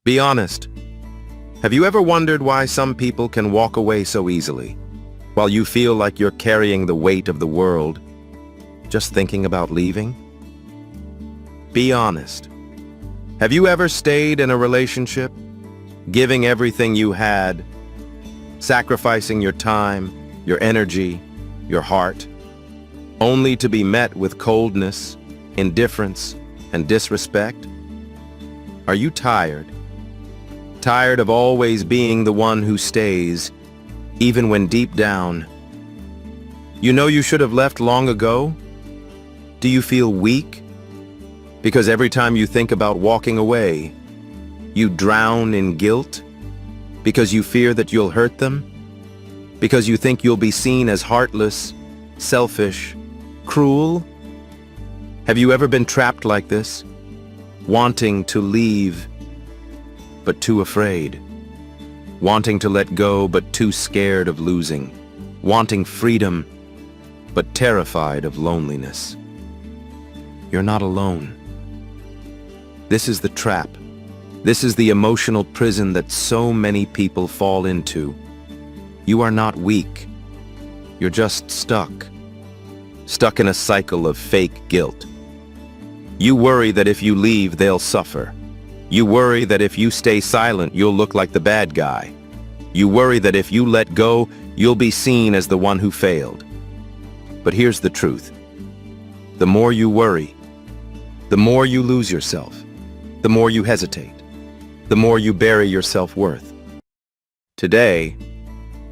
Be honest. Have you ever wondered why some people can walk away so easily, while you feel like you're carrying the weight of the world, just thinking about leaving? Be honest. Have you ever stayed in a relationship, giving everything you had, sacrificing your time, your energy, your heart, only to be met with coldness, indifference, and disrespect? Are you tired? Tired of always being the one who stays, even when deep down, you know you should have left long ago? Do you feel weak? Because every time you think about walking away, you drown in guilt? Because you fear that you'll hurt them? Because you think you'll be seen as heartless, selfish, cruel? Have you ever been trapped like this? Wanting to leave, but too afraid. Wanting to let go, but too scared of losing. Wanting freedom, but terrified of loneliness. You're not alone. This is the trap. This is the emotional prison that so many people fall into. You are not weak. You're just stuck. Stuck in a cycle of fake guilt. You worry that if you leave, they'll suffer. You worry that if you stay silent, you'll look like the bad guy. You worry that if you let go, you'll be seen as the one who failed. But here's the truth. The more you worry, the more you lose yourself, the more you hesitate, the more you bury your self-worth. Today,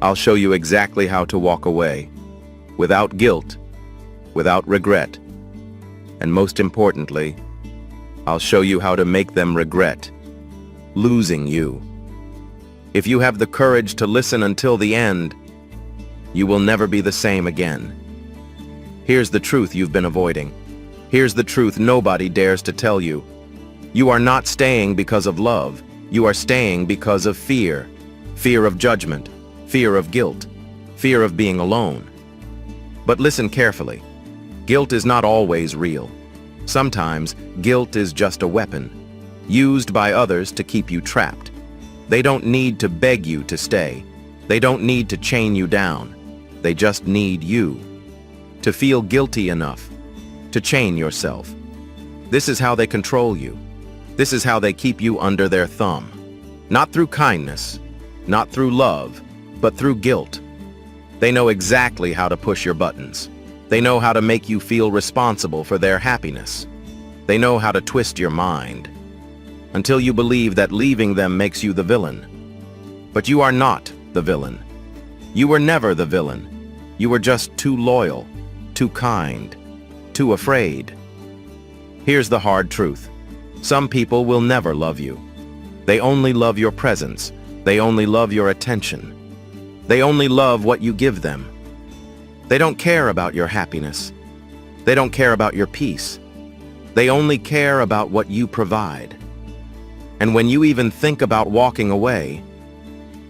I'll show you exactly how to walk away, without guilt, without regret, and most importantly, I'll show you how to make them regret losing you. If you have the courage to listen until the end, you will never be the same again. Here's the truth you've been avoiding. Here's the truth nobody dares to tell you. You are not staying because of love. You are staying because of fear. Fear of judgment. Fear of guilt. Fear of being alone. But listen carefully. Guilt is not always real. Sometimes, guilt is just a weapon, used by others to keep you trapped. They don't need to beg you to stay. They don't need to chain you down. They just need you to feel guilty enough to chain yourself. This is how they control you. This is how they keep you under their thumb. Not through kindness, not through love, but through guilt. They know exactly how to push your buttons. They know how to make you feel responsible for their happiness. They know how to twist your mind until you believe that leaving them makes you the villain. But you are not the villain. You were never the villain. You were just too loyal, too kind, too afraid. Here's the hard truth. Some people will never love you. They only love your presence. They only love your attention. They only love what you give them. They don't care about your happiness. They don't care about your peace. They only care about what you provide. And when you even think about walking away,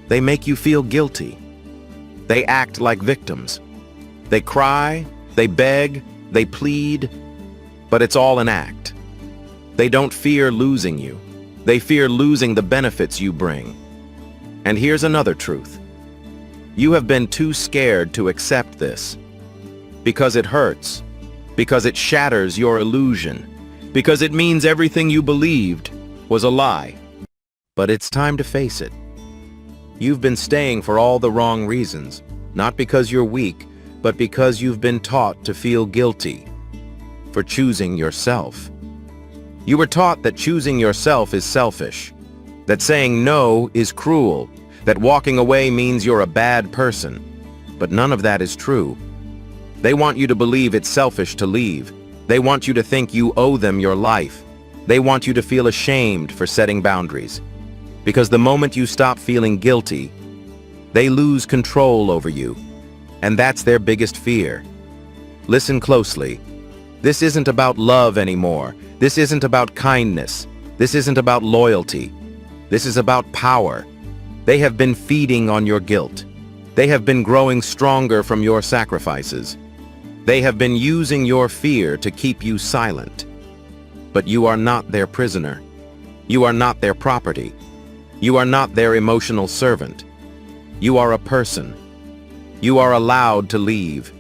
they make you feel guilty. They act like victims. They cry, they beg, they plead, but it's all an act. They don't fear losing you. They fear losing the benefits you bring. And here's another truth. You have been too scared to accept this. Because it hurts. Because it shatters your illusion. Because it means everything you believed was a lie. But it's time to face it. You've been staying for all the wrong reasons. Not because you're weak, but because you've been taught to feel guilty for choosing yourself. You were taught that choosing yourself is selfish. That saying no is cruel. That walking away means you're a bad person. But none of that is true. They want you to believe it's selfish to leave. They want you to think you owe them your life. They want you to feel ashamed for setting boundaries. Because the moment you stop feeling guilty, they lose control over you. And that's their biggest fear. Listen closely. This isn't about love anymore. This isn't about kindness. This isn't about loyalty. This is about power. They have been feeding on your guilt. They have been growing stronger from your sacrifices. They have been using your fear to keep you silent. But you are not their prisoner. You are not their property. You are not their emotional servant. You are a person. You are allowed to leave.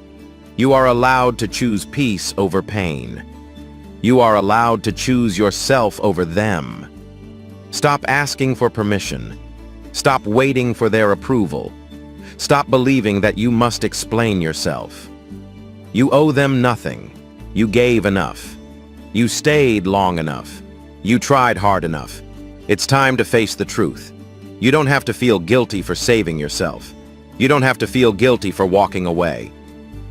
You are allowed to choose peace over pain. You are allowed to choose yourself over them. Stop asking for permission. Stop waiting for their approval. Stop believing that you must explain yourself. You owe them nothing. You gave enough. You stayed long enough. You tried hard enough. It's time to face the truth. You don't have to feel guilty for saving yourself. You don't have to feel guilty for walking away.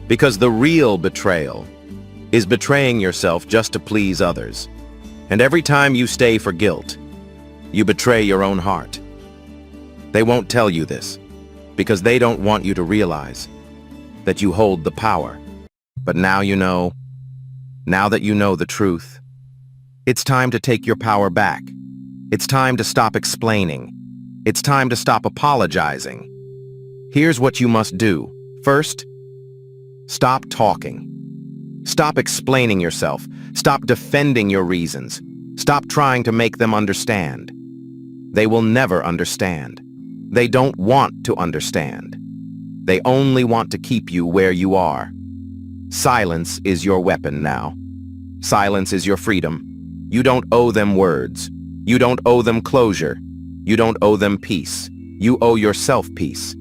Because the real betrayal is betraying yourself just to please others. And every time you stay for guilt, you betray your own heart. They won't tell you this, because they don't want you to realize that you hold the power. But now you know, now that you know the truth, it's time to take your power back. It's time to stop explaining. It's time to stop apologizing. Here's what you must do. First, stop talking. Stop explaining yourself. Stop defending your reasons. Stop trying to make them understand. They will never understand. They don't want to understand. They only want to keep you where you are. Silence is your weapon now. Silence is your freedom. You don't owe them words. You don't owe them closure. You don't owe them peace. You owe yourself peace.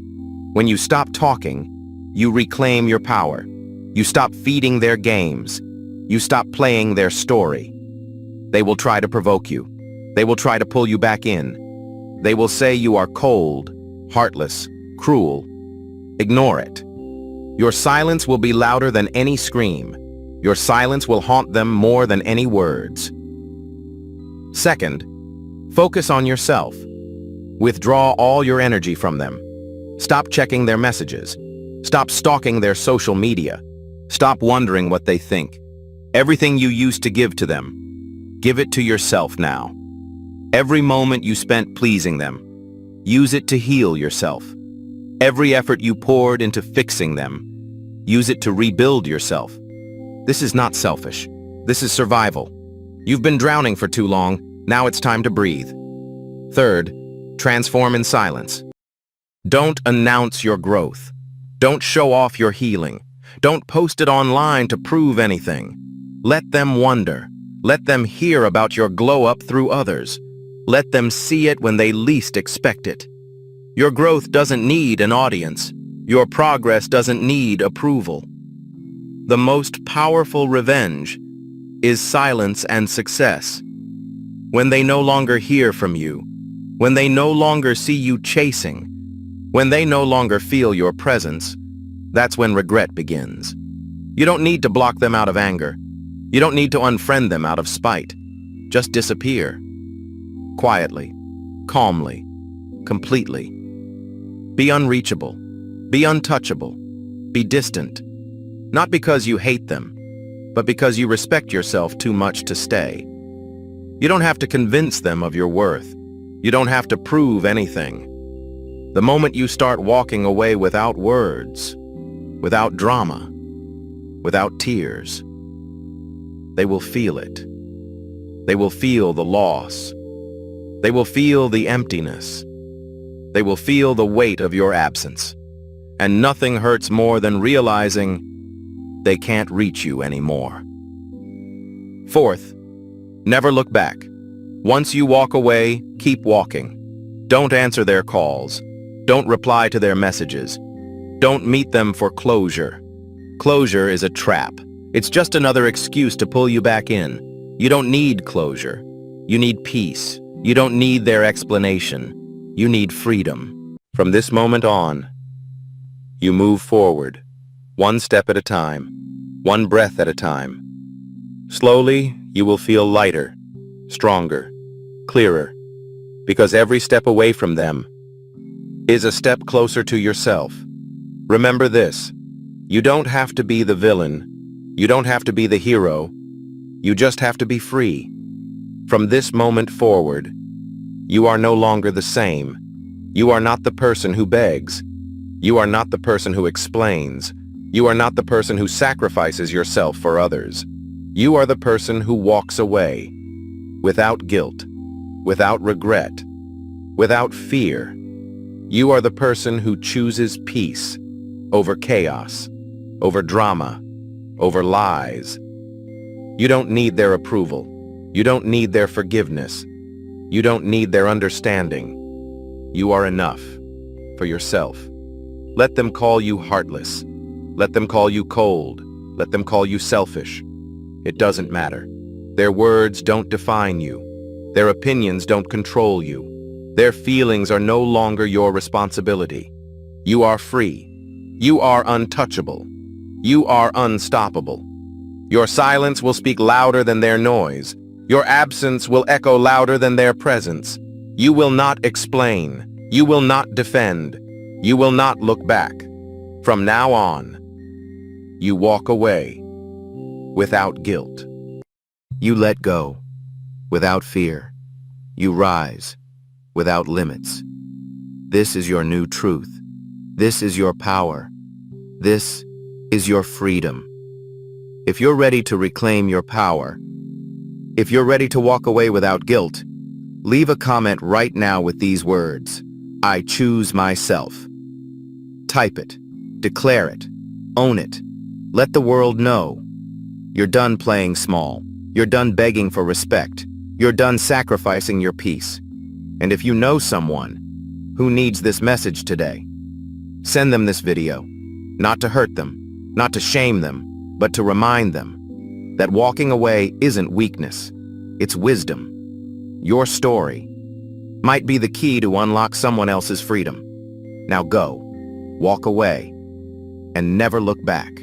When you stop talking, you reclaim your power. You stop feeding their games. You stop playing their story. They will try to provoke you. They will try to pull you back in. They will say you are cold, heartless, cruel. Ignore it. Your silence will be louder than any scream. Your silence will haunt them more than any words. Second, focus on yourself. Withdraw all your energy from them. Stop checking their messages. Stop stalking their social media. Stop wondering what they think. Everything you used to give to them, give it to yourself now. Every moment you spent pleasing them, use it to heal yourself. Every effort you poured into fixing them, use it to rebuild yourself. This is not selfish. This is survival. You've been drowning for too long. Now it's time to breathe. Third, transform in silence. Don't announce your growth. Don't show off your healing. Don't post it online to prove anything. Let them wonder. Let them hear about your glow-up through others. Let them see it when they least expect it. Your growth doesn't need an audience. Your progress doesn't need approval. The most powerful revenge is silence and success. When they no longer hear from you, when they no longer see you chasing, when they no longer feel your presence, that's when regret begins. You don't need to block them out of anger. You don't need to unfriend them out of spite. Just disappear. Quietly, calmly, completely. Be unreachable. Be untouchable. Be distant. Not because you hate them, but because you respect yourself too much to stay. You don't have to convince them of your worth. You don't have to prove anything. The moment you start walking away without words, without drama, without tears, they will feel it. They will feel the loss. They will feel the emptiness. They will feel the weight of your absence. And nothing hurts more than realizing they can't reach you anymore. Fourth, never look back. Once you walk away, keep walking. Don't answer their calls. Don't reply to their messages. Don't meet them for closure. Closure is a trap. It's just another excuse to pull you back in. You don't need closure. You need peace. You don't need their explanation. You need freedom. From this moment on, you move forward, one step at a time, one breath at a time. Slowly, you will feel lighter, stronger, clearer, because every step away from them is a step closer to yourself. Remember this, you don't have to be the villain, you don't have to be the hero, you just have to be free. From this moment forward, you are no longer the same. You are not the person who begs. You are not the person who explains. You are not the person who sacrifices yourself for others. You are the person who walks away, without guilt, without regret, without fear. You are the person who chooses peace over chaos, over drama, over lies. You don't need their approval. You don't need their forgiveness. You don't need their understanding. You are enough for yourself. Let them call you heartless. Let them call you cold. Let them call you selfish. It doesn't matter. Their words don't define you. Their opinions don't control you. Their feelings are no longer your responsibility. You are free. You are untouchable. You are unstoppable. Your silence will speak louder than their noise. Your absence will echo louder than their presence. You will not explain. You will not defend. You will not look back. From now on, you walk away without guilt. You let go without fear. You rise without limits. This is your new truth. This is your power. This is your freedom. If you're ready to reclaim your power, if you're ready to walk away without guilt, leave a comment right now with these words: I choose myself. Type it, declare it, own it. Let the world know. You're done playing small. You're done begging for respect. You're done sacrificing your peace. And if you know someone who needs this message today, send them this video, not to hurt them, not to shame them, but to remind them that walking away isn't weakness, it's wisdom. Your story might be the key to unlock someone else's freedom. Now go, walk away, and never look back.